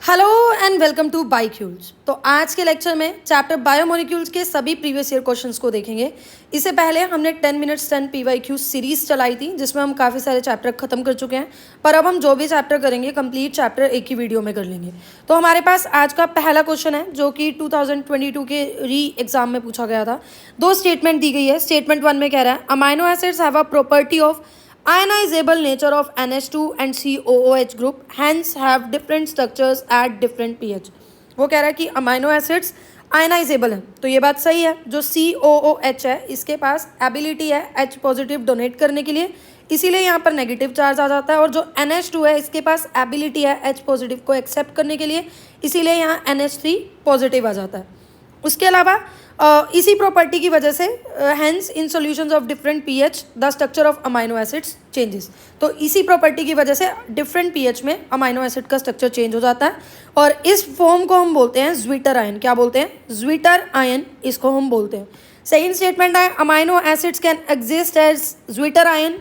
Hello and welcome to Biocules. तो आज के लेक्चर में चैप्टर बायोमोलिक्यूल्स के सभी प्रीवियस ईयर क्वेश्चंस को देखेंगे। इससे पहले हमने 10 मिनट्स 10 पीवाईक्यू सीरीज चलाई थी जिसमें हम काफ़ी सारे चैप्टर खत्म कर चुके हैं, पर अब हम जो भी चैप्टर करेंगे कंप्लीट चैप्टर एक ही वीडियो में कर लेंगे। तो हमारे पास आज का पहला क्वेश्चन है जो कि 2022 के री एग्जाम में पूछा गया था। दो स्टेटमेंट दी गई है। स्टेटमेंट 1 में कह रहा है amino acids have a property of ionizable nature of NH2 and COOH group, hence have different structures at different pH। वो कह रहा है कि अमाइनो एसिड्स आयनाइजेबल है, तो ये बात सही है। जो COOH है इसके पास एबिलिटी है H पॉजिटिव डोनेट करने के लिए, इसीलिए यहाँ पर नेगेटिव चार्ज आ जाता है। और जो NH2 है इसके पास एबिलिटी है H पॉजिटिव को एक्सेप्ट करने के लिए, इसीलिए यहाँ NH3 पॉजिटिव आ जाता है। उसके अलावा इसी प्रॉपर्टी की वजह से hence in solutions of different pH the structure of amino acids changes. तो इसी प्रॉपर्टी की वजह से डिफरेंट पीएच में अमाइनो एसिड का स्ट्रक्चर चेंज हो जाता है और इस फॉर्म को हम बोलते हैं ज्विटर आयन। क्या बोलते हैं? ज्विटर आयन इसको हम बोलते हैं। सेकेंड स्टेटमेंट है amino acids can exist as zwitterion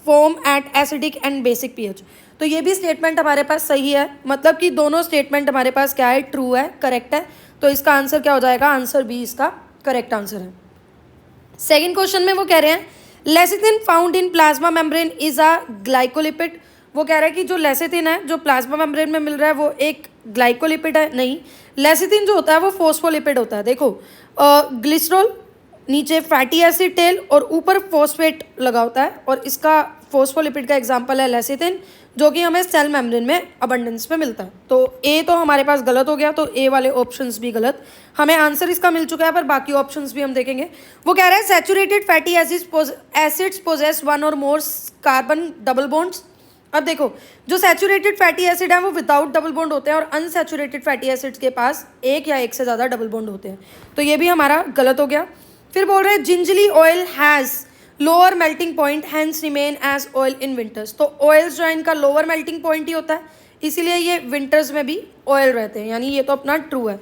form at acidic and basic pH. तो ये भी स्टेटमेंट हमारे पास सही है, मतलब कि दोनों स्टेटमेंट हमारे पास क्या है? ट्रू है, करेक्ट है। तो इसका आंसर क्या हो जाएगा? आंसर बी इसका करेक्ट आंसर है। सेकंड क्वेश्चन में वो कह रहे हैं lecithin found in plasma membrane is a glycolipid. वो कह रहा है कि जो लेसिथिन है जो प्लाज्मा मेम्ब्रेन में मिल रहा है वो एक ग्लाइकोलिपिड है। नहीं, लेसिथिन जो होता है वो फोस्फोलिपिड होता है। देखो ग्लिसरॉल नीचे फैटी एसिड टेल और ऊपर फॉस्फेट लगा होता है, और इसका फोस्फोलिपिड का एग्जांपल है लेसिथिन, जो कि हमें सेल मेम्ब्रेन में अबंडेंस में मिलता है। तो ए तो हमारे पास गलत हो गया, तो ए वाले ऑप्शंस भी गलत। हमें आंसर इसका मिल चुका है, पर बाकी ऑप्शंस भी हम देखेंगे। वो कह रहा है saturated fatty acids possess one और मोर कार्बन डबल बॉन्ड्स। अब देखो जो सैचुरेटेड फैटी एसिड है वो विदाउट डबल बॉन्ड होते हैं और अनसैचुरेटेड फैटी एसिड्स के पास एक या एक से ज़्यादा डबल बॉन्ड होते हैं। तो ये भी हमारा गलत हो गया। फिर बोल रहे हैं gingelly oil has lower melting point hence remain as oil in winters. तो ऑयल्स जो है इनका लोअर मेल्टिंग पॉइंट ही होता है, इसीलिए ये विंटर्स में भी ऑयल रहते हैं, यानी ये तो अपना ट्रू है।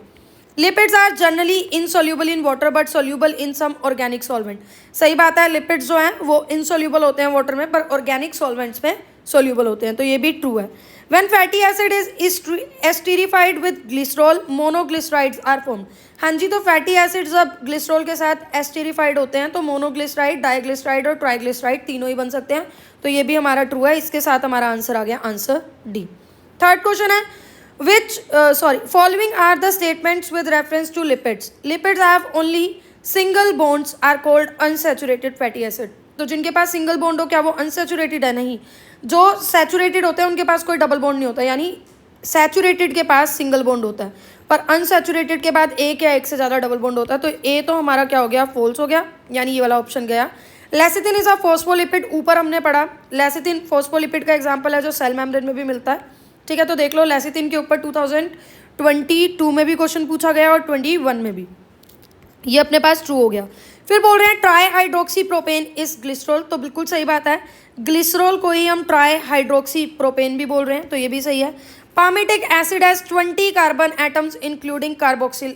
Lipids are generally insoluble in water but soluble in some organic solvent. सही बात है, लिपिड्स जो हैं वो इनसॉल्यूबल होते हैं वाटर में, पर ऑर्गेनिक सॉल्वेंट्स में सॉल्यूबल होते हैं, तो ये भी ट्रू है। When fatty acid is esterified with glycerol, monoglycerides are formed। हाँ जी, तो फैटी एसिड जब ग्लिसरॉल के साथ एस्टेरिफाइड होते हैं तो मोनोग्लिसराइड, डाइग्लिसराइड और ट्राइग्लिसराइड तीनों ही बन सकते हैं, तो ये भी हमारा ट्रू है। इसके साथ हमारा आंसर आ गया आंसर डी। थर्ड क्वेश्चन है following are the statements with reference to lipids. Lipids have only single bonds are called unsaturated fatty acid. तो जिनके पास सिंगल बॉन्ड हो क्या वो अनसैचुरेटेड है? नहीं, जो सैचुरेटेड होते हैं उनके पास कोई डबल बॉन्ड नहीं होता, यानी सैचुरेटेड के पास सिंगल बॉन्ड होता है, पर अनसैचुरेटेड के बाद एक या एक से ज़्यादा डबल बॉन्ड होता है। तो ए तो हमारा क्या हो गया? फॉल्स हो गया, यानी ये वाला ऑप्शन गया। लेसिथिन इज अ फोस्फोलिपिड, ऊपर हमने पढ़ा लेसिथिन फोस्फोलिपिड का एग्जाम्पल है जो सेल मेम्ब्रेन में भी मिलता है। ठीक है, तो देख लो लेसिथिन के ऊपर 2022 में भी क्वेश्चन पूछा गया और 21 में भी, ये अपने पास ट्रू हो गया। फिर बोल रहे हैं ट्राई हाइड्रोक्सी प्रोपेन इस ग्लिसरॉल। तो बिल्कुल सही बात है, ग्लिसरॉल को ही हम ट्राई हाइड्रोक्सी प्रोपेन भी बोल रहे हैं, तो ये भी सही है। Palmitic acid has 20 carbon atoms including carboxyl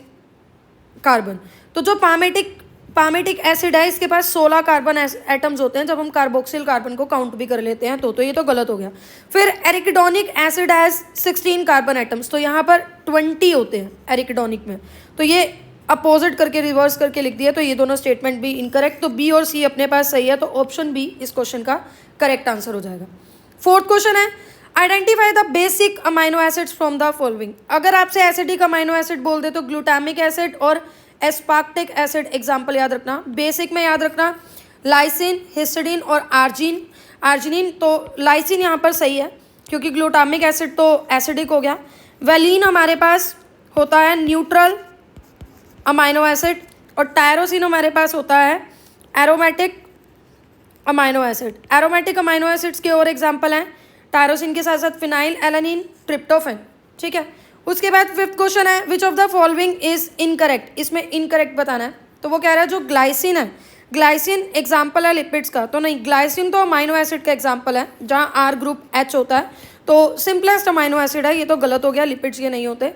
carbon. तो जो पामेटिक एसिड है इसके पास 16 कार्बन एटम्स होते हैं जब हम कार्बोक्सिल कार्बन को काउंट भी कर लेते हैं, तो ये तो गलत हो गया। फिर एरिकिडोनिक एसिड हैज 16 कार्बन एटम्स, तो यहाँ पर 20 होते हैं एरिकिडोनिक में, तो ये अपोजिट करके रिवर्स करके लिख दिया, तो ये दोनों स्टेटमेंट भी इनकरेक्ट। तो बी और सी अपने पास सही है, तो ऑप्शन बी इस क्वेश्चन का करेक्ट आंसर हो जाएगा। फोर्थ क्वेश्चन है identify the basic amino acids from the following. अगर आपसे एसिडिक अमाइनो एसिड बोल दे तो ग्लूटामिक एसिड और एस्पार्टिक एसिड एग्जाम्पल याद रखना। बेसिक में याद रखना लाइसिन, हिस्टिडीन और आर्जिनिन। तो लाइसिन यहाँ पर सही है क्योंकि ग्लूटामिक एसिड तो एसिडिक हो गया। वेलिन हमारे पास होता है न्यूट्रल अमाइनो एसिड, और टायरोसिन हमारे पास होता है aromatic amino acid. Aromatic amino acids के और एग्जांपल हैं टायरोसिन के साथ साथ फिनाइल एलानिन, ट्रिप्टोफैन। ठीक है, उसके बाद फिफ्थ क्वेश्चन है which of the following is incorrect. इसमें इनकरेक्ट बताना है, तो वो कह रहा है जो ग्लाइसिन है, ग्लाइसिन एग्जाम्पल है लिपिड्स का, तो नहीं, ग्लाइसिन तो अमाइनो एसिड का एग्जाम्पल है जहाँ आर ग्रुप एच होता है, तो सिंपलेस्ट अमाइनो एसिड है, ये तो गलत हो गया, लिपिड्स ये नहीं होते,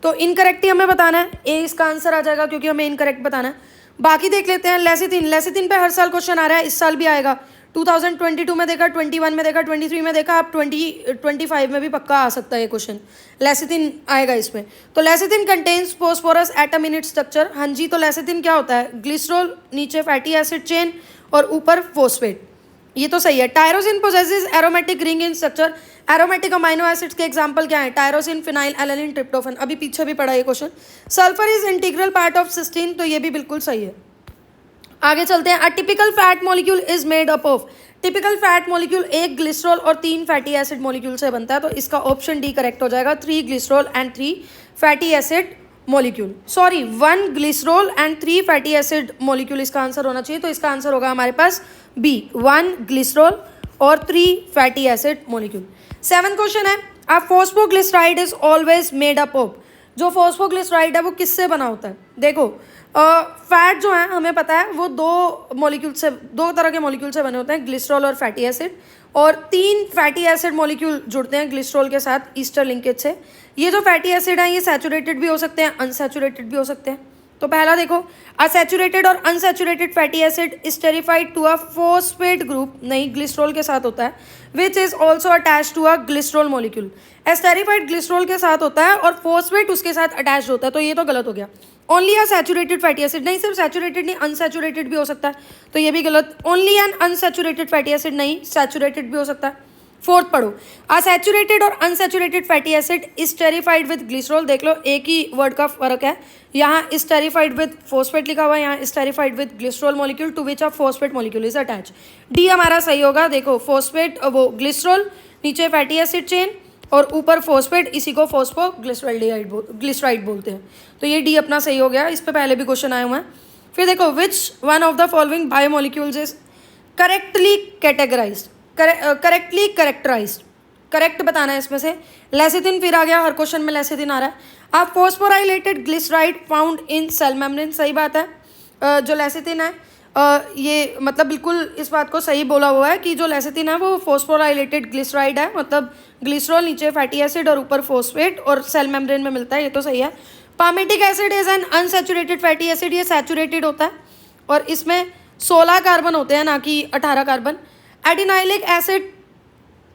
तो इनकरेक्ट ही हमें बताना है। ए इसका आंसर आ जाएगा क्योंकि हमें इनकरेक्ट बताना है। बाकी देख लेते हैं लेसिथिन। लेसिथिन पे हर साल क्वेश्चन आ रहा है, इस साल भी आएगा। 2022 में देखा, 21 में देखा, 23 में देखा, अब 2025 में भी पक्का आ सकता है ये क्वेश्चन। लेसिथिन आएगा इसमें। तो lecithin contains phosphorus atom in it structure. हाँ जी, तो लेसिथिन क्या होता है? ग्लिसरॉल, नीचे फैटी एसिड चेन और ऊपर फोस्फेट। ये तो सही है। Tyrosine possesses aromatic ring in structure. Aromatic amino acids के एग्जांपल क्या है? Tyrosine, phenylalanine, tryptophan. अभी पीछे भी पढ़ा ये question. Sulphur is integral part of cysteine, तो ये भी बिल्कुल सही है। आगे चलते हैं। A typical fat molecule is made up of. Typical fat molecule एक ग्लिसरॉल और 3 फैटी एसिड मॉलिक्यूल से बनता है, तो इसका ऑप्शन डी करेक्ट हो जाएगा। 3 glycerol and 3 fatty acid molecule, sorry 1 glycerol and 3 fatty acid molecule इसका आंसर होना चाहिए। तो इसका आंसर होगा हमारे पास बी, 1 ग्लिसरॉल और 3 fatty acid molecule. 7th question है, a phosphoglyceride is always made up of. जो फॉस्फोग्लिसराइड है वो किससे बना होता है? देखो फैट जो है हमें पता है वो दो तरह के मॉलिक्यूल से बने होते हैं, ग्लिसरॉल और फैटी एसिड। और 3 फैटी एसिड मॉलिक्यूल जुड़ते हैं ग्लिसरॉल के साथ ईस्टर लिंकेज से। ये जो फैटी एसिड हैं ये सैचुरेटेड भी हो सकते हैं, अनसैचुरेटेड भी हो सकते हैं। तो पहला देखो, अनसैचुरेटेड और unsaturated fatty acid esterified to a phosphate group, नहीं ग्लिसरॉल के साथ होता है, which is also attach to a glycerol molecule. Esterified glycerol के साथ होता है और फॉस्फेट उसके साथ अटैच होता है, तो ये तो गलत हो गया। ओनली अ सैचुरेटेड फैटी एसिड, नहीं सिर्फ सैचुरेटेड नहीं अनसैचुरेटेड भी हो सकता है, तो ये भी गलत। Only an unsaturated fatty acid, नहीं सैचुरेटेड भी हो सकता है। 4th पढ़ो, अनसैचुरेटेड और unsaturated fatty acid esterified with glycerol. देख लो एक ही वर्ड का फर्क है, यहाँ स्टेरिफाइड विद फॉस्फेट लिखा हुआ है, यहाँ esterified with glycerol molecule to which a phosphate molecule is attach. D हमारा सही होगा। देखो फॉस्फेट वो ग्लिसरॉल, नीचे फैटी एसिड चेन और ऊपर फॉस्फेट, इसी को ग्लिसराइड बोलते हैं। तो ये डी अपना सही हो गया। इस पे पहले भी क्वेश्चन आए हुए हैं। फिर देखो, which one of the following biomolecules is correctly categorised, correctly characterised. Correct बताना है इसमें से। लेसिथिन फिर आ गया, हर क्वेश्चन में लेसिथिन आ रहा है। अब phosphorylated glyceride found in cell membrane, सही बात है। जो लेसिथिन है ये मतलब बिल्कुल इस बात को सही बोला हुआ है कि जो लेसिथिन है वो फॉस्फोराइलेटेड ग्लिसराइड है, मतलब ग्लिसरॉल, नीचे फैटी एसिड और ऊपर फॉस्फेट, और सेल मेम्ब्रेन में मिलता है, ये तो सही है। Palmitic acid is an unsaturated fatty acid, ये सैचुरेटेड होता है और इसमें 16 कार्बन होते हैं, ना कि 18 कार्बन। एडिनाइलिक एसिड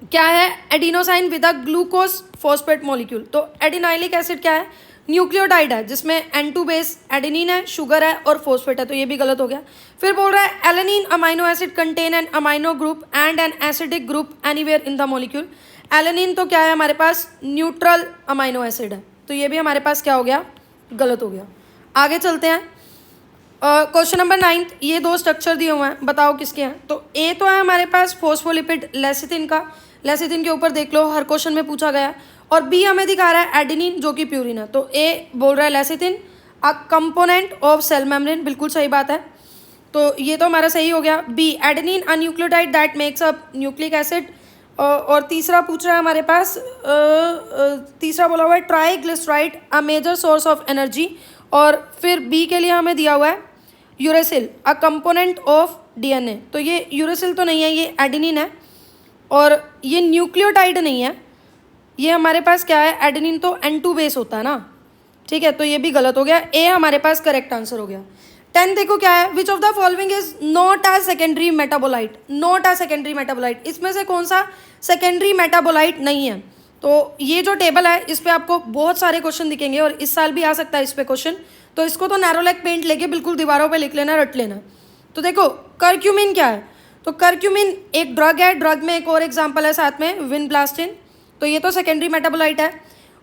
क्या है? Adenosine with a glucose phosphate molecule. तो एडिनाइलिक एसिड क्या है? न्यूक्लियोटाइड है जिसमें N2 बेस एडेनिन है, शुगर है और फॉस्फेट है, तो ये भी गलत हो गया। फिर बोल रहा है alanine amino acid contain an amino group and an acidic group anywhere in the molecule. Alanine तो क्या है हमारे पास? न्यूट्रल अमाइनो एसिड है, तो ये भी हमारे पास क्या हो गया? गलत हो गया। आगे चलते हैं। क्वेश्चन नंबर 9, ये 2 स्ट्रक्चर दिए हुए हैं, बताओ किसके हैं। तो ए तो है हमारे पास फॉस्फोलिपिड लेसिथिन का, लेसिथिन के ऊपर देख लो हर क्वेश्चन में पूछा गया। और बी हमें दिखा रहा है एडेनिन जो कि प्यूरिन है। तो ए बोल रहा है lecithin a component of cell membrane, बिल्कुल सही बात है, तो ये तो हमारा सही हो गया। B adenine a nucleotide that makes up nucleic acid. और तीसरा पूछ रहा है हमारे पास, तीसरा बोला हुआ है triglyceride a major source of energy. और फिर बी के लिए हमें दिया हुआ है uracil a component of DNA. तो ये यूरेसिल तो नहीं है, ये एडेनिन है, और ये न्यूक्लियोटाइड नहीं है, ये हमारे पास क्या है? एडेनिन तो N2 बेस होता है ना, ठीक है, तो ये भी गलत हो गया। ए हमारे पास करेक्ट आंसर हो गया। 10 देखो क्या है, which of the following is not a secondary metabolite. Not a secondary metabolite, इसमें से कौन सा सेकेंडरी मेटाबोलाइट नहीं है? तो ये जो टेबल है इस पर आपको बहुत सारे क्वेश्चन दिखेंगे और इस साल भी आ सकता है इस पर क्वेश्चन, तो इसको तो नैरोलैक पेंट लेके बिल्कुल दीवारों पे लिख लेना, रट लेना। तो देखो कर्क्यूमिन क्या है? तो कर्क्यूमिन एक ड्रग है, ड्रग में एक और एग्जाम्पल है साथ में विनब्लास्टिन, तो ये तो सेकेंडरी मेटाबोलाइट है।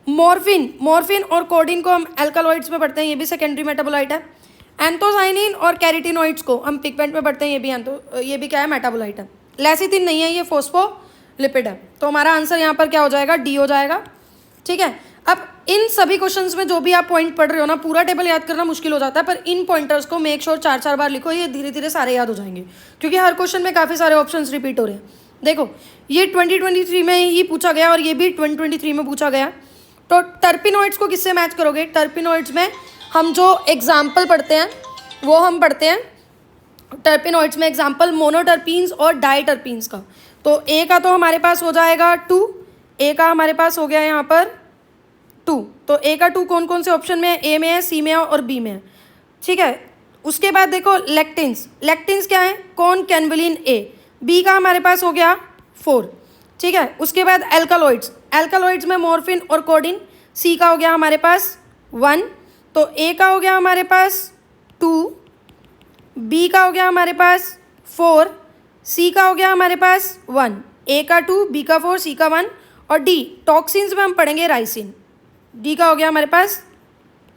मॉर्फिन और कोडिन को हम एल्कालॉइड्स में पढ़ते हैं, ये भी सेकेंडरी मेटाबोलाइट है। एंथोसाइनिन और कैरेटिनोइड्स को हम पिगमेंट में पढ़ते हैं, ये भी क्या है? मेटाबोलाइट है। लेसिथिन नहीं है, ये फोस्फोलिपिड है, तो हमारा आंसर यहाँ पर क्या हो जाएगा? डी हो जाएगा, ठीक है। अब इन सभी क्वेश्चंस में जो भी आप पॉइंट पढ़ रहे हो ना, पूरा टेबल याद करना मुश्किल हो जाता है, पर इन पॉइंटर्स को मेक श्योर 4-4 बार लिखो, ये धीरे धीरे सारे याद हो जाएंगे, क्योंकि हर क्वेश्चन में काफ़ी सारे ऑप्शंस रिपीट हो रहे हैं। देखो ये 2023 में ही पूछा गया और ये भी 2023 में पूछा गया। तो टर्पिनोइड्स को किससे मैच करोगे? टर्पिनोइड्स में हम जो एग्जाम्पल पढ़ते हैं वो हम पढ़ते हैं टर्पिनोइड्स में एग्जाम्पल मोनोटर्पीन्स और डाइटर्पीन्स का। तो ए का तो हमारे पास हो जाएगा 2, ए का हमारे पास हो गया यहाँ पर 2। तो ए का 2 कौन कौन से ऑप्शन में है? ए में है, सी में है और बी में है, ठीक है। उसके बाद देखो लेक्टिन्स क्या है? कौन कैनवलिन ए, बी का हमारे पास हो गया 4, ठीक है। उसके बाद एल्कालॉइड्स, एल्कालॉइड्स में मॉर्फिन और कोडिन, सी का हो गया हमारे पास 1, तो ए का हो गया हमारे पास 2, बी का हो गया हमारे पास 4, सी का हो गया हमारे पास 1, ए का 2, बी का 4, सी का 1, और डी टॉक्सिन्स में हम पढ़ेंगे राइसिन, डी का हो गया हमारे पास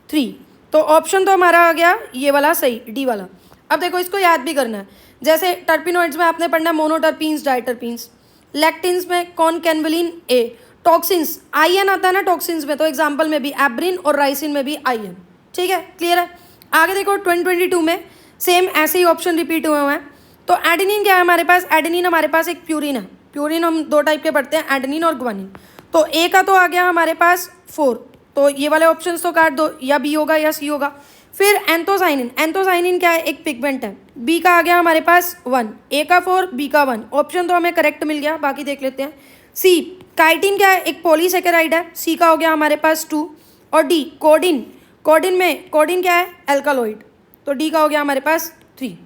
3। तो ऑप्शन तो हमारा आ गया ये वाला सही, डी वाला। अब देखो इसको याद भी करना है, जैसे टर्पिनोइड्स में आपने पढ़ना मोनोटर्पीन्स डाइटर्पीन्स, लेक्टिन्स में कॉनकेनवेलिन ए, टॉक्सिन्स आईएन आता है ना टॉक्सिन्स में, तो एग्जाम्पल में भी एब्रिन और राइसिन में भी आईएन, ठीक है, क्लियर है। आगे देखो 2022 में सेम ऐसे ही ऑप्शन रिपीट हुए हैं। तो एडेनिन क्या है हमारे पास, एडेनिन हमारे पास एक प्यूरिन है, प्यूरिन हम 2 टाइप के पढ़ते हैं, एडेनिन और ग्वानिन। तो ए का तो आ गया हमारे पास 4, तो ये वाले ऑप्शन तो काट दो, या बी होगा या सी होगा। फिर एंथोसाइनिन, एंथोसाइनिन क्या है, एक पिगमेंट है, बी का आ गया हमारे पास 1, ए का 4, बी का 1, ऑप्शन तो हमें करेक्ट मिल गया, बाकी देख लेते हैं। सी काइटिन क्या है, एक पॉलीसेकेराइड है, सी का हो गया हमारे पास 2, और डी कोडिन, कोडिन क्या है, एल्कालॉइड, तो डी का हो गया हमारे पास 3।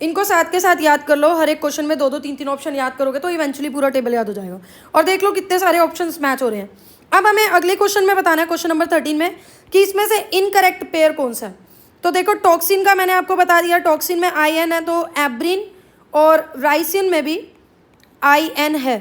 इनको साथ के साथ याद कर लो, हर एक क्वेश्चन में 2-2 3-3 ऑप्शन याद करोगे तो इवेंचुअली पूरा टेबल याद हो जाएगा। और देख लो कितने सारे ऑप्शंस मैच हो रहे हैं। अब हमें अगले क्वेश्चन में बताना है, क्वेश्चन नंबर 13 में, कि इसमें से इनकरेक्ट पेयर कौन सा है। तो देखो टॉक्सिन का मैंने आपको बता दिया, टॉक्सिन में आईएन है, तो एब्रिन और राइसिन में भी आईएन है,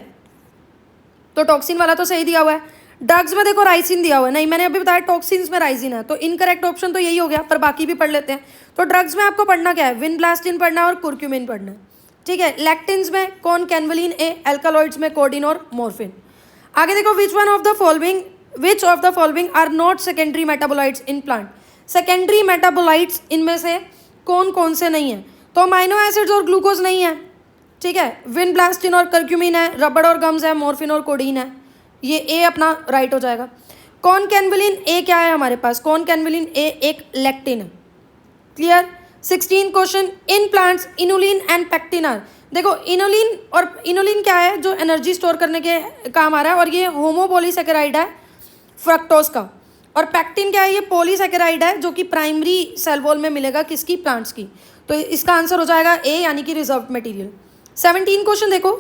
तो टॉक्सिन वाला तो सही दिया हुआ है। ड्रग्स में देखो राइसिन दिया हुआ है, नहीं मैंने अभी बताया टॉक्सिन्स में राइसिन है, तो इनकरेक्ट ऑप्शन तो यही हो गया, पर बाकी भी पढ़ लेते हैं। तो ड्रग्स में आपको पढ़ना क्या है, विनब्लास्टिन पढ़ना है और कुर्क्यूमिन पढ़ना है, ठीक है। लेक्टिन्स में कॉनकेनवेलिन ए, एल्कालॉइड्स में कोडिन और मॉर्फिन। आगे देखो which of the following are not secondary metabolites in plant, secondary metabolites इनमें से कौन कौन से नहीं है। तो अमाइनो एसिड्स और ग्लूकोज नहीं है, ठीक है, विनब्लास्टिन और कर्क्यूमिन है, रबड़ और गम्स है, मॉर्फिन और कोडीन है, ये ए अपना राइट हो जाएगा। कॉनकेनवेलिन ए क्या है हमारे पास, कॉनकेनवेलिन ए एक लेक्टिन है, clear. 16 question, in plants inulin and pectin are, देखो इनुलिन क्या है, जो एनर्जी स्टोर करने के काम आ रहा है, और ये होमोपॉलीसेकेराइड है फ्रक्टोज का, और पैक्टिन क्या है, ये पॉलीसेकेराइड है जो कि प्राइमरी सेल वॉल में मिलेगा, किसकी, प्लांट्स की। तो इसका आंसर हो जाएगा ए, यानी कि रिजर्व मटेरियल। 17 क्वेश्चन देखो,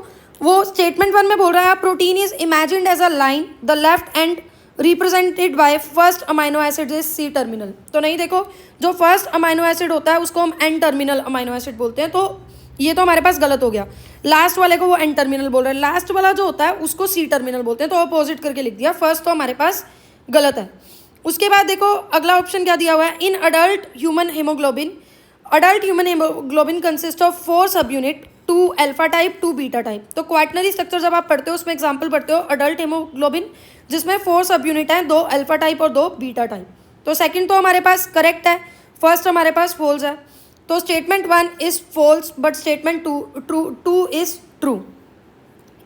वो स्टेटमेंट 1 में बोल रहा है protein is imagined as a line, the left end represented by first amino acid is C terminal. तो नहीं, देखो जो फर्स्ट अमाइनो एसिड होता है उसको हम एन टर्मिनल अमाइनो एसिड बोलते हैं, तो ये तो हमारे पास गलत हो गया, लास्ट वाले को वो एन टर्मिनल बोल रहे हैं, लास्ट वाला जो होता है उसको सी टर्मिनल बोलते हैं, तो अपोजिट करके लिख दिया, फर्स्ट तो हमारे पास गलत है। उसके बाद देखो अगला ऑप्शन क्या दिया हुआ है, in adult human haemoglobin consist of 4 सब unit, 2 alpha type 2 beta type. तो क्वाटनरी स्ट्रक्चर जब आप पढ़ते हो उसमें एग्जांपल पढ़ते हो अडल्ट हेमोग्लोबिन, जिसमें 4 सब यूनिट हैं, 2 अल्फा टाइप और 2 बीटा टाइप। तो सेकंड तो हमारे पास करेक्ट है, फर्स्ट हमारे पास फॉल्स है, तो statement 1 is false but statement 2 is true.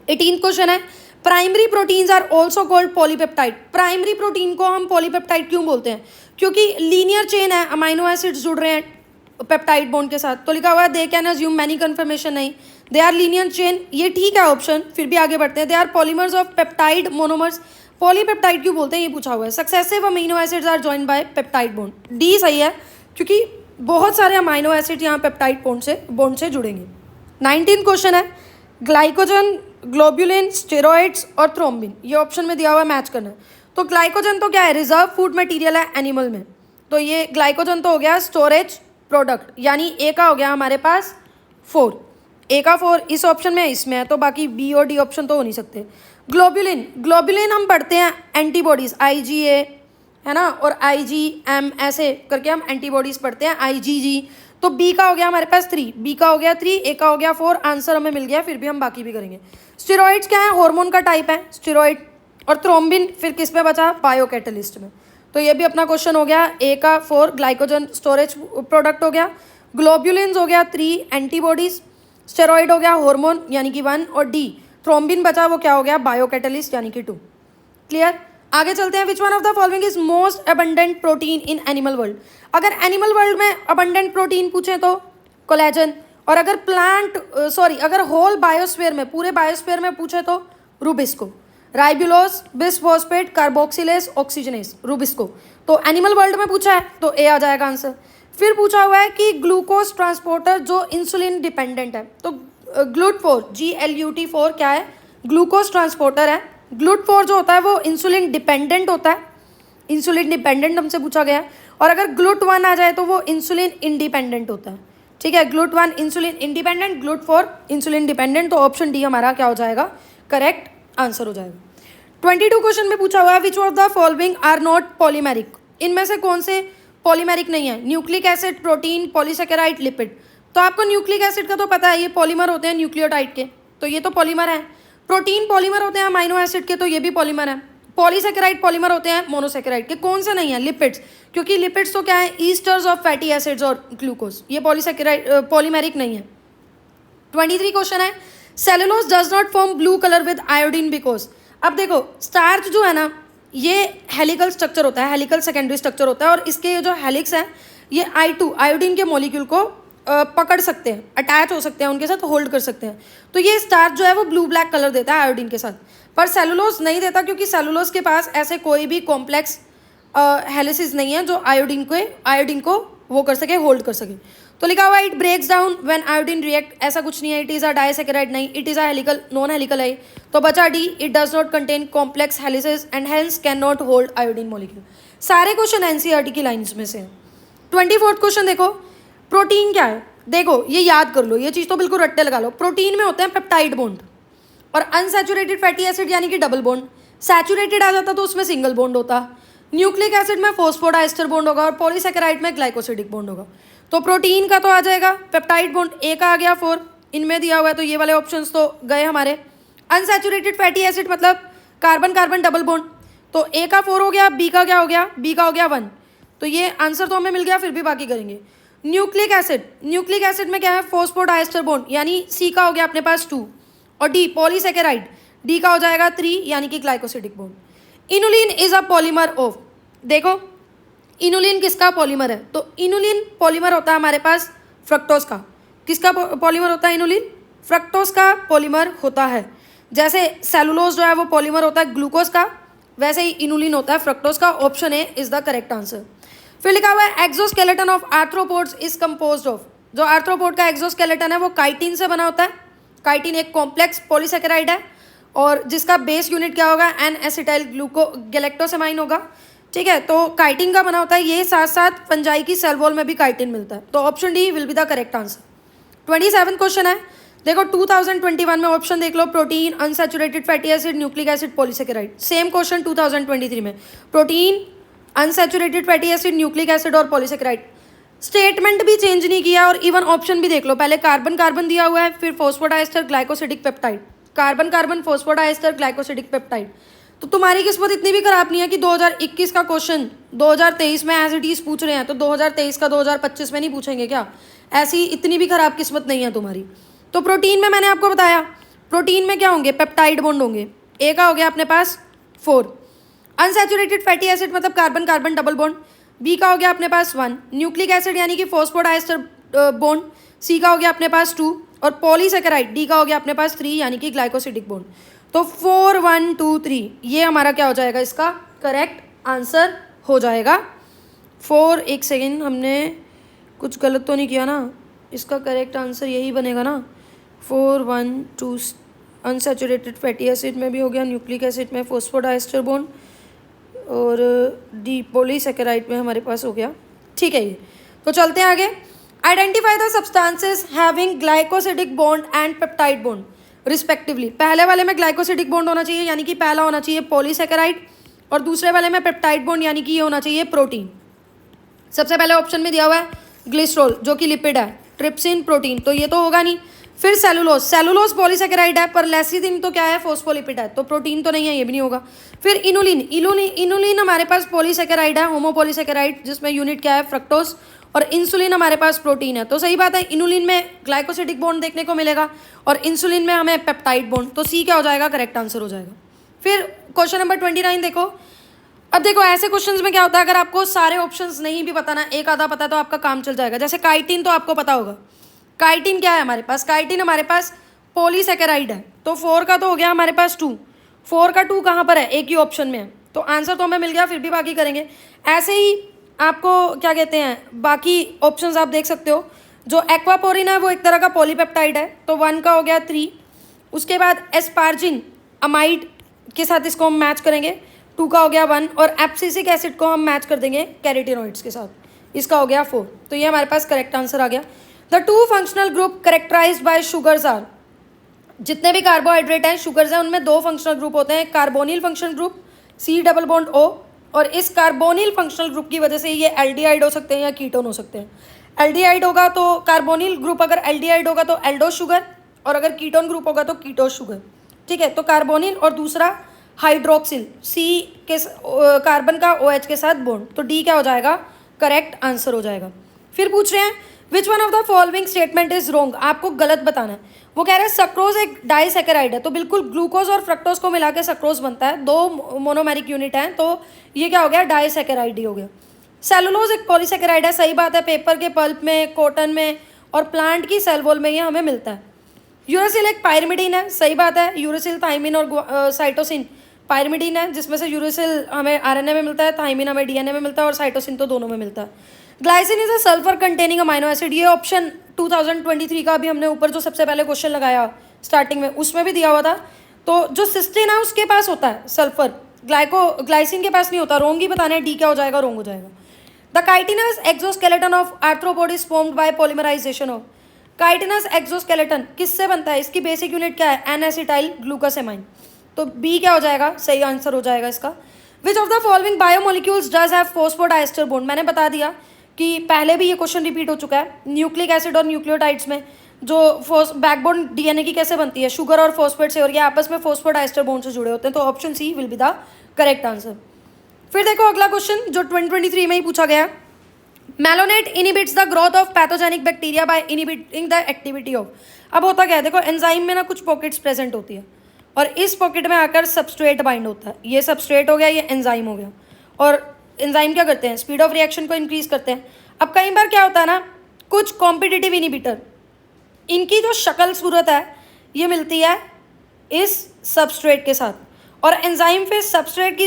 18 question है, primary proteins are also called polypeptide, primary protein को हम पॉलीपेप्टाइड क्यों बोलते हैं, क्योंकि लीनियर चेन है, अमाइनो एसिड्स जुड़ रहे हैं पेप्टाइड बॉन्ड के साथ, तो लिखा हुआ है they can assume many conformation, नहीं, दे आर लीनियर चेन, ये ठीक है ऑप्शन, फिर भी आगे बढ़ते हैं। They are polymers of peptide monomers, polypeptide क्यों बोलते हैं ये पूछा हुआ है। Successive amino acids are joined by peptide bond, D सही है, क्योंकि बहुत सारे अमाइनो एसिड यहाँ पेप्टाइड बॉन्ड से जुड़ेंगे। 19 क्वेश्चन है, ग्लाइकोजन, ग्लोब्यूलिन, स्टेरॉइड्स और थ्रोम्बिन, ये ऑप्शन में दिया हुआ है, मैच करना है। तो ग्लाइकोजन तो क्या है, रिजर्व फूड मटेरियल है एनिमल में, तो ये ग्लाइकोजन तो हो गया स्टोरेज प्रोडक्ट, यानी ए का हो गया हमारे पास 4, ए का 4 इस ऑप्शन में, इसमें है, तो बाकी बी और डी ऑप्शन तो हो नहीं सकते। ग्लोब्यूलिन हम पढ़ते हैं एंटीबॉडीज, IgA है ना, और IgM ऐसे करके हम एंटीबॉडीज पढ़ते हैं, IgG। तो बी का हो गया हमारे पास 3, बी का हो गया 3, ए का हो गया 4, आंसर हमें मिल गया, फिर भी हम बाकी भी करेंगे। स्टेरॉइड्स क्या है, हार्मोन का टाइप है स्टेरॉइड, और थ्रोम्बिन फिर किस में बचा, बायोकैटलिस्ट में। तो ये भी अपना क्वेश्चन हो गया, ए का 4 ग्लाइकोजन स्टोरेज प्रोडक्ट हो गया, ग्लोब्यूलिन्स हो गया 3 एंटीबॉडीज, स्टेरॉइड हो गया हार्मोन यानी कि 1, और डी थ्रोम्बिन बचा वो क्या हो गया, बायोकैटलिस्ट यानी कि 2। क्लियर, आगे चलते हैं। Which one of the following is most abundant protein in animal world, अगर एनिमल वर्ल्ड में अबंडेंट प्रोटीन पूछे तो कोलेजन, और अगर अगर होल बायोस्फीयर में, पूरे बायोस्फीयर में पूछे तो rubisco, ribulose, bisphosphate, carboxylase, oxygenase, rubisco. तो एनिमल वर्ल्ड में पूछा है तो ए आ जाएगा आंसर। फिर पूछा हुआ है कि ग्लूकोज ट्रांसपोर्टर जो इंसुलिन डिपेंडेंट है, तो GLUT4 GLUT4 क्या है? ग्लूकोज ट्रांसपोर्टर है। GLUT4 जो होता है वो इंसुलिन डिपेंडेंट होता है, इंसुलिन डिपेंडेंट हमसे पूछा गया है। और अगर GLUT1 आ जाए तो वो इंसुलिन इंडिपेंडेंट होता है। ठीक है, GLUT1 insulin independent, GLUT4 insulin dependent. तो ऑप्शन डी हमारा क्या हो जाएगा? करेक्ट आंसर हो जाएगा। 22 क्वेश्चन में पूछा हुआ है which of the following are not polymeric, इनमें से कौन से पॉलीमेरिक नहीं है? Nucleic acid, protein, polysaccharide, lipid. तो आपको न्यूक्लिक एसिड का तो पता है, ये पॉलीमर होते हैं न्यूक्लियोटाइड के, तो ये तो पॉलीमर है। प्रोटीन पॉलीमर होते हैं अमाइनो एसिड के, तो ये भी पॉलीमर है। पॉलीसेकेराइड पॉलीमर होते हैं मोनोसेकेराइड के। कौन से नहीं है? लिपिड्स, क्योंकि लिपिड्स तो क्या है? ईस्टर्स ऑफ फैटी एसिड्स और ग्लूकोज, ये पॉलीसेकेराइड पॉलीमेरिक नहीं है। 23 क्वेश्चन है cellulose does not form blue colour with iodine because. अब देखो स्टार्च जो है ना, ये हेलिकल स्ट्रक्चर होता है, हेलिकल सेकेंडरी स्ट्रक्चर होता है, और इसके जो हेलिक्स हैं ये I2 आयोडीन के मॉलिक्यूल को पकड़ सकते हैं, अटैच हो सकते हैं, उनके साथ होल्ड कर सकते हैं। तो ये स्टार्च जो है वो ब्लू ब्लैक कलर देता है आयोडीन के साथ, पर सेलुलोज नहीं देता, क्योंकि सेलुलोज के पास ऐसे कोई भी कॉम्प्लेक्स हेलिसिस नहीं है जो आयोडीन को वो कर सके, होल्ड कर सके। तो लिखा हुआ है it breaks down when iodine react, ऐसा कुछ नहीं है। इट इज़ अ डाइसेकेराइड नहीं, it is a helical, non helical है। तो बचा D, it does not contain complex helices and hence can not hold iodine molecule. सारे क्वेश्चन एनसीईआरटी की लाइन्स में से। 24 क्वेश्चन देखो, प्रोटीन क्या है? देखो ये याद कर लो, ये चीज़ तो बिल्कुल रट्टे लगा लो। प्रोटीन में होते हैं पेप्टाइड बॉन्ड और अनसैचुरेटेड फैटी एसिड यानी कि डबल बॉन्ड। सैचुरेटेड आ जाता तो उसमें सिंगल बॉन्ड होता। न्यूक्लिक एसिड में फॉस्फोडाइस्टर बॉन्ड होगा और पॉलीसेकेराइड में ग्लाइकोसिडिक बॉन्ड होगा। तो प्रोटीन का तो आ जाएगा पेप्टाइड बॉन्ड, ए का आ गया 4, इनमें दिया हुआ है, तो ये वाले ऑप्शंस तो गए हमारे। अनसैचुरेटेड फैटी एसिड मतलब कार्बन कार्बन डबल बॉन्ड, तो ए का 4 हो गया, बी का क्या हो गया? बी का हो गया 1। तो ये आंसर तो हमें मिल गया, फिर भी बाकी करेंगे। न्यूक्लिक एसिड में क्या है? फॉस्फोडाइस्टर बॉन्ड, यानी सी का हो गया अपने पास 2, और डी पॉलीसेकेराइड, डी का हो जाएगा 3 यानी कि glycosidic bond. Inulin is a polymer of, देखो इनुलिन किसका पॉलीमर है? तो इनुलिन पॉलीमर होता है हमारे पास फ्रक्टोज का। किसका पॉलीमर होता है इनुलिन? फ्रक्टोज का पॉलीमर होता है। जैसे सेलुलोज जो है वो पॉलीमर होता है ग्लूकोज का, वैसे ही इनुलिन होता है फ्रक्टोज का। Option A is the correct answer. फिर लिखा हुआ है exoskeleton of arthropods is composed of, जो आर्थ्रोपोड का एक्सोस्केलेटन है वो काइटिन से बना होता है। काइटिन एक कॉम्प्लेक्स पॉलीसेकेराइड है और जिसका बेस यूनिट क्या होगा? एन एसिटाइल गैलेक्टोसेमाइन होगा। ठीक है, तो काइटिन का बना होता है ये, साथ साथ फंजाई की सेल वॉल में भी काइटिन मिलता है। तो option D will be the correct answer. 27 question है, देखो 2021 में ऑप्शन देख लो, protein, unsaturated fatty acid, nucleic acid, polysaccharide. Same question 2023 में, protein, unsaturated fatty acid, nucleic acid और पॉलीसेकेराइड। स्टेटमेंट भी चेंज नहीं किया और इवन ऑप्शन भी देख लो, पहले कार्बन कार्बन दिया हुआ है, फिर phosphodiester glycosidic peptide, carbon carbon phosphodiester glycosidic peptide. तो तुम्हारी किस्मत इतनी भी खराब नहीं है कि 2021 का क्वेश्चन 2023 में एज इट इज पूछ रहे हैं, तो 2023 का 2025 में नहीं पूछेंगे क्या? ऐसी इतनी भी खराब किस्मत नहीं है तुम्हारी। तो प्रोटीन में मैंने आपको बताया, प्रोटीन में क्या होंगे? पेप्टाइड बॉन्ड होंगे। ए का हो गया अपने पास 4। अनसैचुरेटेड फैटी एसिड मतलब carbon carbon double bond, B का हो गया अपने पास 1। न्यूक्लिक एसिड यानी कि फॉस्फोडाइस्टर बॉन्ड, सी का हो गया अपने पास 2, और पॉलीसेकेराइड डी का हो गया अपने पास 3 यानी कि ग्लाइकोसिडिक बॉन्ड। तो 4 1 2 3 ये हमारा क्या हो जाएगा? इसका करेक्ट आंसर हो जाएगा 4। एक सेकेंड, हमने कुछ गलत तो नहीं किया ना? इसका करेक्ट आंसर यही बनेगा ना, 4 1 2। अनसैचुरेटेड फैटी एसिड में भी हो गया, न्यूक्लिक एसिड में फॉस्फोडाइस्टर बॉन्ड, और डी पॉलीसेकेराइड में हमारे पास हो गया। ठीक है, ये तो चलते हैं आगे। Identify the substances having glycosidic bond and peptide bond respectively. पहले वाले में ग्लाइकोसिडिक बॉन्ड होना चाहिए, यानी कि पहला होना चाहिए पॉलीसेकेराइड, और दूसरे वाले में पेप्टाइड बॉन्ड यानी कि ये होना चाहिए प्रोटीन। सबसे पहले ऑप्शन में दिया हुआ है ग्लिसरॉल जो कि लिपिड है, ट्रिप्सिन प्रोटीन, तो ये तो होगा नहीं। फिर सेलुलोज पॉलीसेकेराइड है, पर लेसिथिन तो क्या है? फॉस्फोलिपिड है, तो प्रोटीन तो नहीं है, ये भी नहीं होगा। फिर इनुलिन हमारे पास पॉलीसेकेराइड है, होमोपॉलीसेकेराइड, जिसमें यूनिट क्या है? फ्रक्टोज, और इंसुलिन हमारे पास प्रोटीन है। तो सही बात है, इनुलिन में ग्लाइकोसिडिक बॉन्ड देखने को मिलेगा और इंसुलिन में हमें पेप्टाइड बॉन्ड, तो सी क्या हो जाएगा? करेक्ट आंसर हो जाएगा। फिर क्वेश्चन नंबर 29 देखो। अब देखो ऐसे क्वेश्चंस में क्या होता है, अगर आपको सारे ऑप्शंस नहीं भी पता ना, एक आधा पता, तो आपका काम चल जाएगा। जैसे काइटिन तो आपको पता होगा, काइटिन क्या है हमारे पास? काइटिन हमारे पास पॉलीसेकेराइड है, तो 4 का तो हो गया हमारे पास 2। 4 का 2 कहाँ पर है? एक ही ऑप्शन में है, तो आंसर तो हमें मिल गया, फिर भी बाकी करेंगे। ऐसे ही आपको क्या कहते हैं, बाकी ऑप्शंस आप देख सकते हो। जो एक्वापोरिन है वो एक तरह का पॉलीपेप्टाइड है, तो 1 का हो गया 3। उसके बाद एस्पार्जिन अमाइड के साथ इसको हम मैच करेंगे, 2 का हो गया 1। और एब्सिसिक एसिड को हम मैच कर देंगे कैरोटीनॉइड्स के साथ, इसका हो गया 4। तो ये हमारे पास करेक्ट आंसर आ गया। The 2 functional group characterized by sugars are, जितने भी कार्बोहाइड्रेट हैं शुगर्स हैं उनमें 2 फंक्शनल ग्रुप होते हैं, carbonyl functional group C double bond O, और इस कार्बोनिल फंक्शनल ग्रुप की वजह से ये एल्डिहाइड हो सकते हैं या कीटोन हो सकते हैं। एल्डिहाइड होगा तो कार्बोनिल ग्रुप, अगर एल्डिहाइड होगा तो एल्डोस शुगर, और अगर कीटोन ग्रुप होगा तो कीटोस शुगर। ठीक है, तो कार्बोनिल और दूसरा हाइड्रोक्सिल C के कार्बन का OH के साथ बॉन्ड, तो D क्या हो जाएगा, करेक्ट आंसर हो जाएगा। फिर पूछ रहे हैं which one of the following statement is wrong, आपको गलत बताना है। वो कह रहे हैं सक्रोज एक डाइसैकेराइड है, तो बिल्कुल ग्लूकोज और फ्रक्टोज को मिला के सक्रोज बनता है, 2 मोनोमेरिक यूनिट हैं, तो ये क्या हो गया, डाइसैकेराइड ही हो गया। सेलुलोज एक पॉलीसैकेराइड है, सही बात है, पेपर के पल्प में, कॉटन में और प्लांट की सेल वॉल में ये हमें मिलता है। यूरासिल एक पायरिमिडीन है, सही बात है, यूरासिल थाइमिन और साइटोसिन पायरिमिडीन है, जिसमें से यूरासिल हमें RNA में मिलता है, थाइमिन हमें DNA में मिलता है और साइटोसिन तो दोनों में मिलता है। Glycine is a sulphur containing amino acid, ये ऑप्शन 2023 का भी हमने ऊपर जो सबसे पहले क्वेश्चन लगाया स्टार्टिंग में उसमें भी दिया हुआ था। तो जो सिस्टीन है उसके पास होता है सल्फर, ग्लाइसिन के पास नहीं होता, रोंग ही बताना है, D क्या हो जाएगा, रोंग हो जाएगा। The chitinous exoskeleton of arthropod is formed by polymerization of, chitinous exoskeleton किससे बनता है, इसकी बेसिक यूनिट क्या है, एन एसिटाइल ग्लूकोसेमाइन, तो B क्या हो जाएगा, सही आंसर हो जाएगा इसका। विच of the following biomolecules does have phosphodiester bond, मैंने बता दिया कि पहले भी ये क्वेश्चन रिपीट हो चुका है। न्यूक्लिक एसिड और न्यूक्लियोटाइड्स में जो बैकबोन DNA की कैसे बनती है, शुगर और फॉस्फेट से, और ये आपस में फॉस्फोडाइस्टर बॉन्ड से जुड़े होते हैं, तो option C will be the correct answer. फिर देखो अगला क्वेश्चन जो 2023 में ही पूछा गया, malonate inhibits the growth of pathogenic bacteria by inhibiting the activity of. अब होता क्या है, देखो एंजाइम में ना कुछ पॉकेट्स प्रेजेंट होती है, और इस पॉकेट में आकर सबस्ट्रेट बाइंड होता है, ये सबस्ट्रेट हो गया, ये एंजाइम हो गया, और एंजाइम क्या करते हैं, स्पीड ऑफ रिएक्शन को इंक्रीज करते हैं। अब कई बार क्या होता है ना, कुछ कॉम्पिटिटिव इनिबिटर, इनकी जो शक्ल सूरत है ये मिलती है इस सबस्ट्रेट के साथ, और एंजाइम फिर सबस्ट्रेट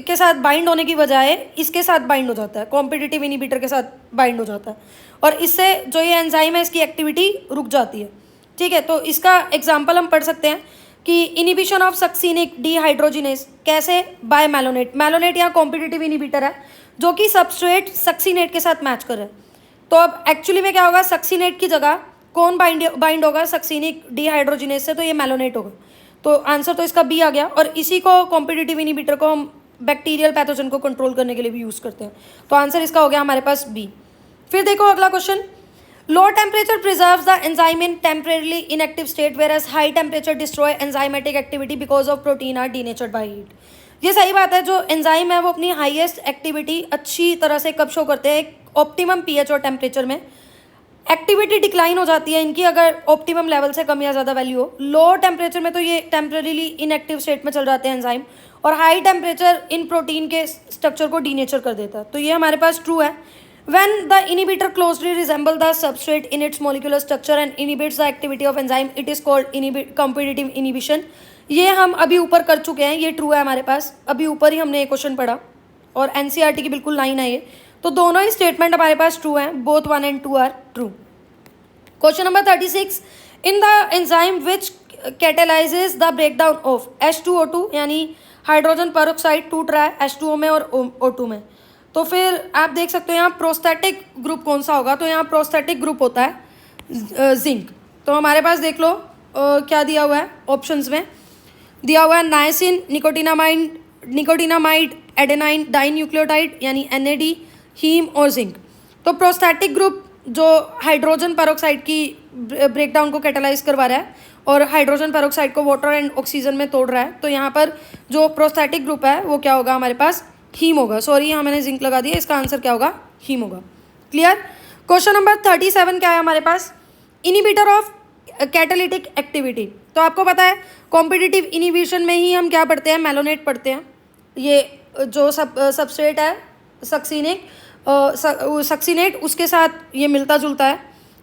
के साथ बाइंड होने की बजाय इसके साथ बाइंड हो जाता है, कॉम्पिटिटिव इनिबिटर के साथ बाइंड हो जाता है, और इससे जो ये एंजाइम है इसकी एक्टिविटी रुक जाती है। ठीक है, तो इसका एग्जाम्पल हम पढ़ सकते हैं कि इनिबिशन ऑफ सक्सीनिक डीहाइड्रोजिनेस, कैसे, बाय मेलोनेट। मेलोनेट यहाँ कॉम्पिटिटिव इनिबिटर है जो कि सबस्ट्रेट सक्सीनेट के साथ मैच कर रहा है, तो अब एक्चुअली में क्या होगा, सक्सीनेट की जगह कौन बाइंड होगा, सक्सीनिक डीहाइड्रोजिनेस से, तो ये मेलोनेट होगा, तो आंसर तो इसका B आ गया। और इसी को कॉम्पिटिटिव इनिबिटर को हम बैक्टीरियल पैथोजन को कंट्रोल करने के लिए भी यूज़ करते हैं, तो आंसर इसका हो गया हमारे पास B। फिर देखो अगला question, low temperature preserves the enzyme in temporarily inactive state whereas high temperature destroy enzymatic activity because of protein are denatured by heat. ये सही बात है, जो एंजाइम है वो अपनी हाईएस्ट एक्टिविटी अच्छी तरह से कब शो करते हैं, ऑप्टिमम pH और टेम्परेचर में। एक्टिविटी डिक्लाइन हो जाती है इनकी अगर ऑप्टिमम लेवल से कम या ज़्यादा वैल्यू हो। लो टेम्परेचर में तो ये टेम्परेरीली इनएक्टिव स्टेट में चल जाते हैं एंजाइम, और हाई टेम्परेचर इन प्रोटीन के स्ट्रक्चर को डीनेचर कर देता है, तो ये हमारे पास ट्रू है। When the inhibitor closely resemble the substrate in its molecular structure and inhibits the activity of enzyme, it is called competitive inhibition। ये हम अभी ऊपर कर चुके हैं, ये ट्रू है हमारे पास, अभी ऊपर ही हमने ये क्वेश्चन पढ़ा और NCERT की बिल्कुल लाइन है ये, तो दोनों ही स्टेटमेंट हमारे पास ट्रू हैं, both 1 and 2 are true. Question number 36, in the enzyme which catalyzes the breakdown of H2O2 यानी हाइड्रोजन पेरोक्साइड टूट रहा है H2O में और O2 में, तो फिर आप देख सकते हो यहाँ प्रोस्थेटिक ग्रुप कौन सा होगा, तो यहाँ प्रोस्थेटिक ग्रुप होता है जिंक। तो हमारे पास देख लो क्या दिया हुआ है, ऑप्शंस में दिया हुआ है नाइसिन, निकोटिनामाइड, एडेनाइन डाइन्यूक्लियोटाइड यानी NAD, हीम और जिंक। तो प्रोस्थेटिक ग्रुप जो हाइड्रोजन पेरोक्साइड की ब्रेकडाउन को कैटेलाइज करवा रहा है और हाइड्रोजन पेरोक्साइड को वाटर एंड ऑक्सीजन में तोड़ रहा है, तो यहाँ पर जो प्रोस्थेटिक ग्रुप है वो क्या होगा हमारे पास, हीम होगा। सॉरी यहाँ मैंने जिंक लगा दिया, इसका आंसर क्या होगा, हीम होगा। क्लियर। क्वेश्चन नंबर 37 क्या है हमारे पास, इनिबिटर ऑफ कैटालिटिक एक्टिविटी। तो आपको पता है कॉम्पिटिटिव इनिबिशन में ही हम क्या पढ़ते हैं, मेलोनेट पढ़ते हैं। ये जो सबस्ट्रेट है सक्सीनेट उसके साथ ये मिलता जुलता है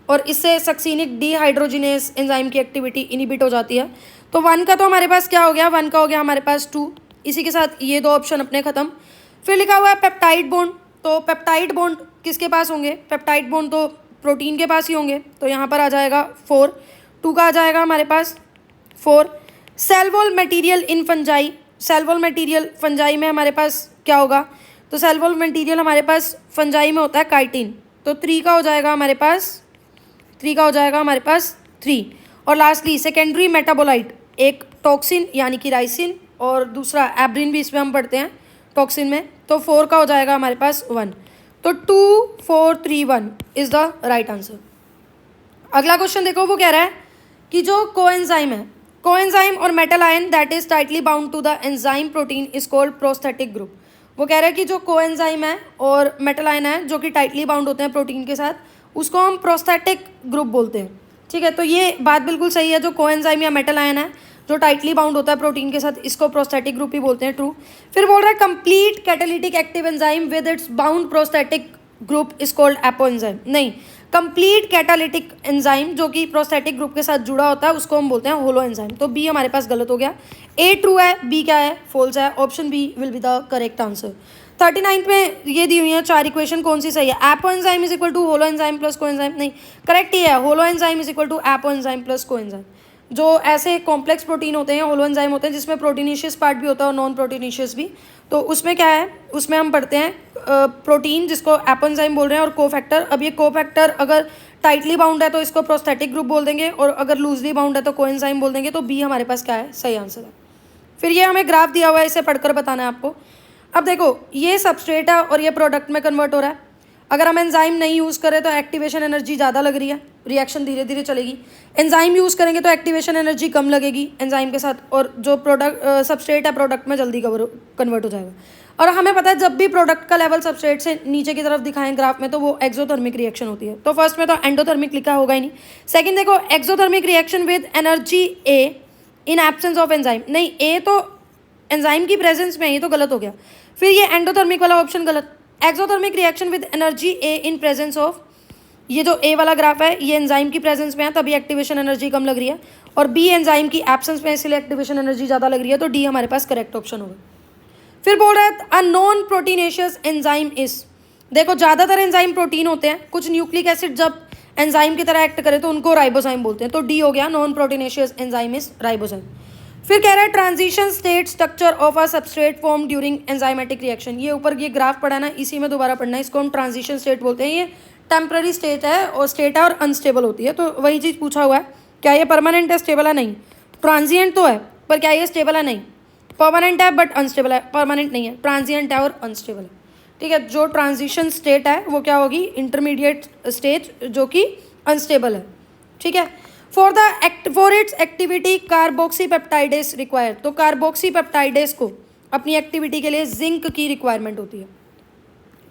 और इससे सक्सीनिक डीहाइड्रोजिनेस एंजाइम की एक्टिविटी इनिबिट हो जाती है। तो 1 का तो हमारे पास क्या हो गया, 1 का हो गया हमारे पास 2, इसी के साथ ये 2 ऑप्शन अपने खत्म। फिर लिखा हुआ है पेप्टाइड बॉन्ड, तो पेप्टाइड बॉन्ड किसके पास होंगे, पेप्टाइड बॉन्ड तो प्रोटीन के पास ही होंगे, तो यहाँ पर आ जाएगा 4, 2 का आ जाएगा हमारे पास 4। Cell wall material in fungi, cell wall material fungi में हमारे पास क्या होगा, तो सेल वॉल मटेरियल हमारे पास फंजाई में होता है काइटिन, तो 3 का हो जाएगा हमारे पास, 3 का हो जाएगा हमारे पास 3। और लास्टली सेकेंडरी मेटाबोलाइट, एक टॉक्सिन यानी कि राइसिन और दूसरा एब्रिन भी इसमें हम पढ़ते हैं टॉक्सिन में, तो 4 का हो जाएगा हमारे पास 1। तो 2 4 3 1 इज द राइट आंसर। अगला क्वेश्चन देखो, वो कह रहा है कि जो कोएंजाइम है, कोएंजाइम और metal ion that is tightly bound to the enzyme protein is called prosthetic group. वो कह रहा है कि जो कोएंजाइम है और मेटल आयन है जो कि टाइटली बाउंड होते हैं प्रोटीन के साथ, उसको हम प्रोस्थेटिक ग्रुप बोलते हैं। ठीक है, तो ये बात बिल्कुल सही है, जो कोएंजाइम या मेटल आयन है जो टाइटली बाउंड होता है प्रोटीन के साथ, इसको प्रोस्थेटिक ग्रुप ही बोलते हैं, ट्रू। फिर बोल रहा है complete catalytic active enzyme with its bound prosthetic group is called apo enzyme. नहीं, कंप्लीट कैटालिटिक एंजाइम जो कि प्रोस्थेटिक ग्रुप के साथ जुड़ा होता है उसको हम बोलते हैं होलो एंजाइम। तो बी हमारे पास गलत हो गया, ए ट्रू है, बी क्या है, फॉल्स है। Option B will be the correct answer. 39 में ये दी हुई है 4 इक्वेशन, कौन सी सही है? Apoenzyme is equal to holoenzyme plus coenzyme, नहीं, करेक्ट ये है, holoenzyme is equal to apoenzyme plus coenzyme. जो ऐसे कॉम्प्लेक्स प्रोटीन होते हैं, होलो एंजाइम होते हैं, जिसमें प्रोटीनिशियस पार्ट भी होता है और नॉन प्रोटीनिशियस भी, तो उसमें क्या है, उसमें हम पढ़ते हैं प्रोटीन जिसको एपो एंजाइम बोल रहे हैं और कोफैक्टर। अब ये कोफैक्टर अगर टाइटली बाउंड है तो इसको प्रोस्थेटिक ग्रुप बोल देंगे, और अगर लूजली बाउंड है तो कोएंजाइम बोल देंगे। तो बी हमारे पास क्या है, सही आंसर है। फिर ये हमें ग्राफ दिया हुआ है, इसे पढ़कर बताना है आपको। अब देखो, ये सबस्ट्रेट है और ये प्रोडक्ट में कन्वर्ट हो रहा है। अगर हम एंजाइम नहीं यूज़ करें तो एक्टिवेशन एनर्जी ज़्यादा लग रही है, रिएक्शन धीरे धीरे चलेगी। एंजाइम यूज़ करेंगे तो एक्टिवेशन एनर्जी कम लगेगी एंजाइम के साथ, और जो प्रोडक्ट सबस्ट्रेट है प्रोडक्ट में जल्दी कन्वर्ट हो जाएगा। और हमें पता है जब भी प्रोडक्ट का लेवल सबस्ट्रेट से नीचे की तरफ दिखाएं ग्राफ में तो वो एक्सोथर्मिक रिएक्शन होती है। तो फर्स्ट में तो एंडोथर्मिक लिखा होगा ही नहीं। सेकंड देखो, exothermic reaction with energy A in absence of enzyme, नहीं, ए तो एंजाइम की प्रेजेंस में, ये तो गलत हो गया। फिर ये एंडोथर्मिक वाला ऑप्शन गलत। Exothermic reaction with energy A in presence of, ये जो ए वाला ग्राफ है ये एंजाइम की प्रेजेंस में है तभी एक्टिवेशन एनर्जी कम लग रही है, और बी एंजाइम की एब्सेंस में इसलिए एक्टिवेशन एनर्जी ज़्यादा लग रही है। तो डी हमारे पास करेक्ट ऑप्शन होगा। फिर बोल रहा है a non proteinaceous enzyme is, देखो ज़्यादातर एंजाइम प्रोटीन होते हैं, कुछ न्यूक्लिक एसिड जब एंजाइम की तरह एक्ट करे तो उनको राइबोजाइम बोलते हैं। तो डी हो गया, non proteinaceous enzyme is ribozyme. फिर कह रहा है transition state structure of a substrate form during enzymatic reaction. ये ऊपर ये ग्राफ पढ़ा ना, इसी में दोबारा पढ़ना है, इसको हम ट्रांजिशन स्टेट बोलते हैं। ये टेम्पररी स्टेट है और अनस्टेबल होती है। तो वही चीज़ पूछा हुआ है, क्या ये परमानेंट है, स्टेबल है? नहीं। ट्रांजिएंट तो है पर क्या ये स्टेबल है? नहीं। परमानेंट है बट अनस्टेबल है, परमानेंट नहीं है, ट्रांजिएंट है और अनस्टेबल है। ठीक है, जो ट्रांजिशन स्टेट है वो क्या होगी, इंटरमीडिएट स्टेज जो कि अनस्टेबल है। ठीक है, फॉर इट्स एक्टिविटी कार्बोक्सीपेप्टाइडेस रिक्वायर्ड, तो कार्बोक्सीपेप्टाइडेस को अपनी एक्टिविटी के लिए जिंक की रिक्वायरमेंट होती है।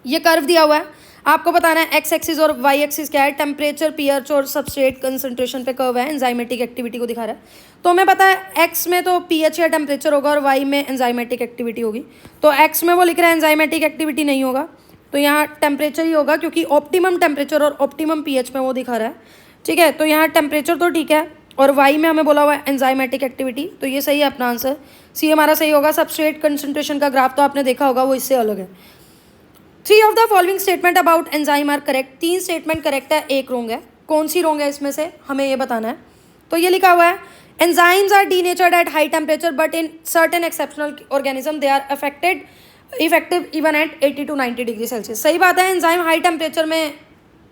ये कर्व दिया हुआ है, आपको बताना है एक्स एक्सिस और वाई एक्सिस क्या है, टेम्परेचर, पीएच और सबस्ट्रेट कंसंट्रेशन पे कर्व है, एंजाइमेटिक एक्टिविटी को दिखा रहा है। तो हमें पता है एक्स में तो पीएच या टेम्परेचर होगा और वाई में एंजाइमेटिक एक्टिविटी होगी। तो एक्स में वो लिख रहा है एंजाइमेटिक एक्टिविटी नहीं होगा, तो यहाँ टेम्परेचर ही होगा क्योंकि ऑप्टिमम टेम्परेचर और ऑप्टिमम पीएच में वो दिखा रहा है। ठीक है, तो यहाँ टेम्परेचर तो ठीक है और वाई में हमें बोला हुआ है एंजाइमेटिक एक्टिविटी, तो ये सही है अपना आंसर, सी हमारा सही होगा। सबस्ट्रेट कंसंट्रेशन का ग्राफ तो आपने देखा होगा, वो इससे अलग है। 3 of the following statement about enzyme are correct, 3 statement correct है, 1 रॉन्ग है। कौन सी रॉन्ग है इसमें से, हमें ये बताना है। तो ये लिखा हुआ है enzymes are denatured at high temperature but in certain exceptional organism they are effective even at 80 to 90 degree Celsius. सही बात है, एंजाइम हाई टेम्परेचर में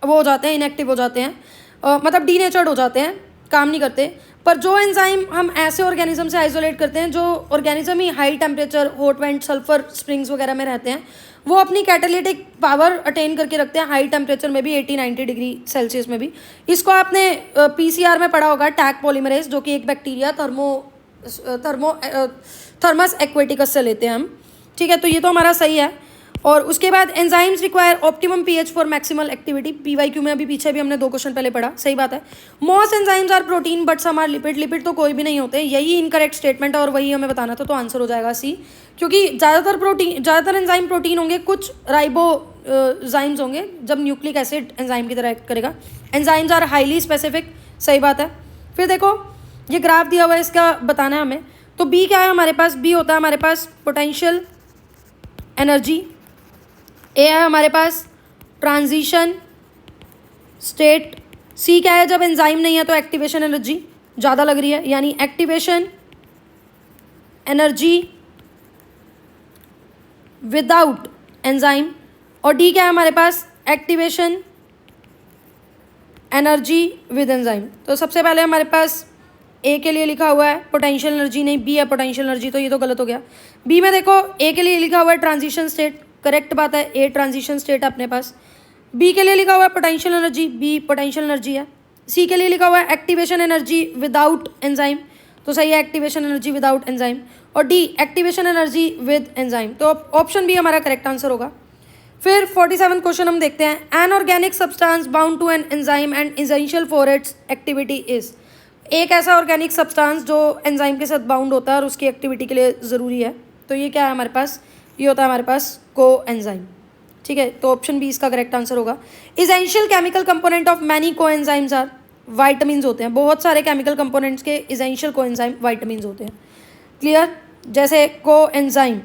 वो हो जाते हैं, इनएक्टिव हो जाते हैं, मतलब डीनेचर्ड हो जाते हैं, काम नहीं करते। पर जो एंजाइम हम ऐसे ऑर्गेनिज्म से आइसोलेट करते हैं जो ऑर्गेनिज्म ही high temperature, hot vent, sulphur springs वगैरह में रहते हैं, वो अपनी कैटालिटिक पावर अटेन करके रखते हैं हाई टेम्परेचर में भी, 80-90 डिग्री सेल्सियस में भी। इसको आपने पीसीआर में पढ़ा होगा, टैग पॉलीमरेज, जो कि एक बैक्टीरिया थर्मस एक्वेटिकस से लेते हैं हम। ठीक है, तो ये तो हमारा सही है। और उसके बाद enzymes require optimum pH for maximal activity, PYQ में अभी पीछे भी हमने 2 क्वेश्चन पहले पढ़ा, सही बात है। Most enzymes are protein but some are lipid, lipid तो कोई भी नहीं होते, यही इनकरेक्ट स्टेटमेंट है और वही हमें बताना था, तो आंसर हो जाएगा सी, क्योंकि ज़्यादातर एंजाइम प्रोटीन होंगे, कुछ राइबोजाइम्स होंगे जब न्यूक्लिक एसिड एंजाइम की तरह एक्ट करेगा। एंजाइम्स आर हाईली स्पेसिफिक, सही बात है। फिर देखो ये ग्राफ दिया हुआ है, इसका बताना है हमें। तो बी क्या है हमारे पास, बी होता है हमारे पास पोटेंशियल एनर्जी, ए है हमारे पास ट्रांजिशन स्टेट। सी क्या है, जब एंजाइम नहीं है तो एक्टिवेशन एनर्जी ज़्यादा लग रही है, यानी एक्टिवेशन एनर्जी विदाउट एंजाइम। और डी क्या है हमारे पास, एक्टिवेशन एनर्जी विद एंजाइम। तो सबसे पहले हमारे पास ए के लिए लिखा हुआ है पोटेंशियल एनर्जी, नहीं बी है पोटेंशियल एनर्जी, तो ये तो गलत हो गया। बी में देखो ए के लिए लिखा हुआ है ट्रांजिशन स्टेट, करेक्ट बात है, ए ट्रांजिशन स्टेट अपने पास। बी के लिए लिखा हुआ है potential energy, B potential energy है। सी के लिए लिखा हुआ है एक्टिवेशन एनर्जी विदाउट एंजाइम, तो सही है एक्टिवेशन एनर्जी विदाउट एंजाइम। और D activation energy with enzyme, तो ऑप्शन बी हमारा करेक्ट आंसर होगा। फिर 47 क्वेश्चन हम देखते हैं। An organic substance bound to an enzyme and essential for its activity is. एक ऐसा ऑर्गेनिक सब्सटेंस जो एंजाइम के साथ बाउंड होता है और उसकी एक्टिविटी के लिए ज़रूरी है, तो ये क्या है हमारे पास, ये होता है हमारे पास को एंजाइम। ठीक है, तो ऑप्शन बी इसका करेक्ट आंसर होगा। Essential chemical component of many को एंजाइम्स आर, वाइटामिन होते हैं, बहुत सारे केमिकल कंपोनेंट्स के इसेंशियल को एंजाइम वाइटामिन होते हैं। क्लियर, जैसे को enzyme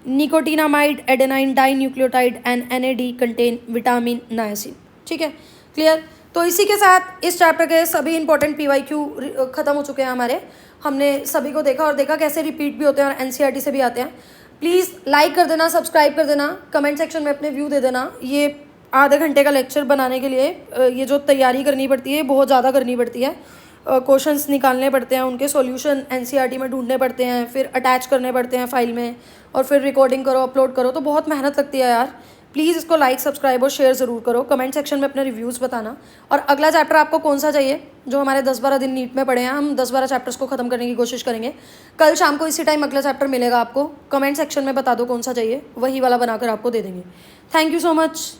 nicotinamide, adenine dinucleotide and NAD contain vitamin नायासिन। ठीक है, क्लियर। तो इसी के साथ इस चैप्टर के सभी इंपॉर्टेंट PYQ खत्म हो चुके हैं हमारे। हमने सभी को देखा और देखा कैसे रिपीट भी होते हैं और NCERT से भी आते हैं। प्लीज़ लाइक कर देना, सब्सक्राइब कर देना, कमेंट सेक्शन में अपने व्यू दे देना। ये आधे घंटे का लेक्चर बनाने के लिए ये जो तैयारी करनी पड़ती है बहुत ज़्यादा करनी पड़ती है। क्वेश्चंस निकालने पड़ते हैं, उनके सॉल्यूशन NCERT में ढूंढने पड़ते हैं, फिर अटैच करने पड़ते हैं फाइल में, और फिर रिकॉर्डिंग करो, अपलोड करो, तो बहुत मेहनत लगती है यार। प्लीज़ इसको लाइक, सब्सक्राइब और शेयर ज़रूर करो। कमेंट सेक्शन में अपने रिव्यूज़ बताना। और अगला चैप्टर आपको कौन सा चाहिए, जो हमारे 10-12 दिन नीट में पड़े हैं, हम 10-12 चैप्टर्स को ख़त्म करने की कोशिश करेंगे। कल शाम को इसी टाइम अगला चैप्टर मिलेगा आपको। कमेंट सेक्शन में बता दो कौन सा चाहिए, वही वाला बनाकर आपको दे देंगे। Thank you so much.